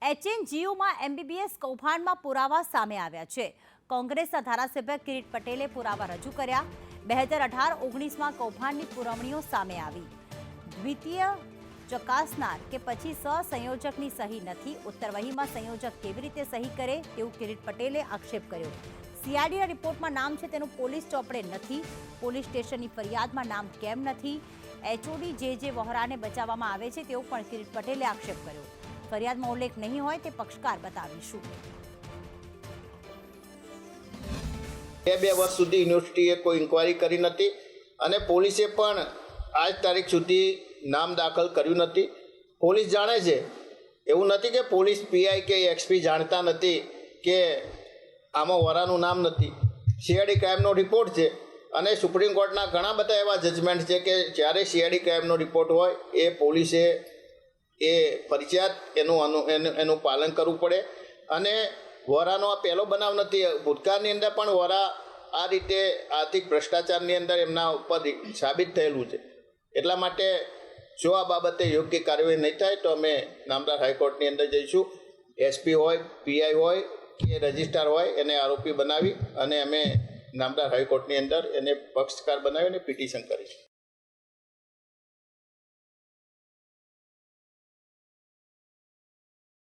એચએનજીયુમાં MBBS કૌભાંડમાં પુરાવા સામે આવ્યા છે। કોંગ્રેસના ધારાસભ્ય કિરીટ પટેલે પુરાવા રજૂ કર્યા। 2018-19માં કૌભાંડની પુરવણીઓ સામે આવી। દ્વિતીય ચકાસનાર કે પછી સહસંયોજકની સહી નથી, ઉત્તરવહીમાં સંયોજક કેવી રીતે સહી કરે તેવું કિરીટ પટેલે આક્ષેપ કર્યો। સીઆઈડીના રિપોર્ટમાં નામ છે તેનું પોલીસ ચોપડે નથી, પોલીસ સ્ટેશનની ફરિયાદમાં નામ કેમ નથી, એચઓડી જે વહોરાને બચાવવામાં આવે છે તેવું પણ કિરીટ પટેલે આક્ષેપ કર્યો। ફરિયાદમાં ઉલ્લેખ નહીં હોય તે પક્ષકાર બતાવીશું। 2 વર્ષ સુધી યુનિવર્સિટીએ કોઈ ઇન્ક્વાયરી કરી નથી અને પોલીસે પણ આજ તારીખ સુધી નામ દાખલ કર્યું નથી। પોલીસ જાણે છે, એવું નથી કે પોલીસ પીઆઈ કે એક્સપી જાણતા નથી કે આમાં વરાનું નામ નથી। સીઆઈડી ક્રાઇમનો રિપોર્ટ છે અને સુપ્રીમ કોર્ટના ઘણા બધા એવા જજમેન્ટ છે કે જ્યારે સીઆઈડી ક્રાઇમનો રિપોર્ટ હોય એ પોલીસે એ ફરજિયાત એનું પાલન કરવું પડે। અને વરાનો આ પહેલો બનાવ નથી, ભૂતકાળની અંદર પણ વરા આ રીતે આર્થિક ભ્રષ્ટાચારની અંદર એમના ઉપર સાબિત થયેલું છે। એટલા માટે જો આ બાબતે યોગ્ય કાર્યવાહી નહીં થાય તો અમે નામદાર હાઈકોર્ટની અંદર જઈશું। એસપી હોય, પીઆઈ હોય કે રજિસ્ટ્રાર હોય એને આરોપી બનાવી અને અમે નામદાર હાઈકોર્ટની અંદર એને પક્ષકાર બનાવીને પિટિશન કરીશું।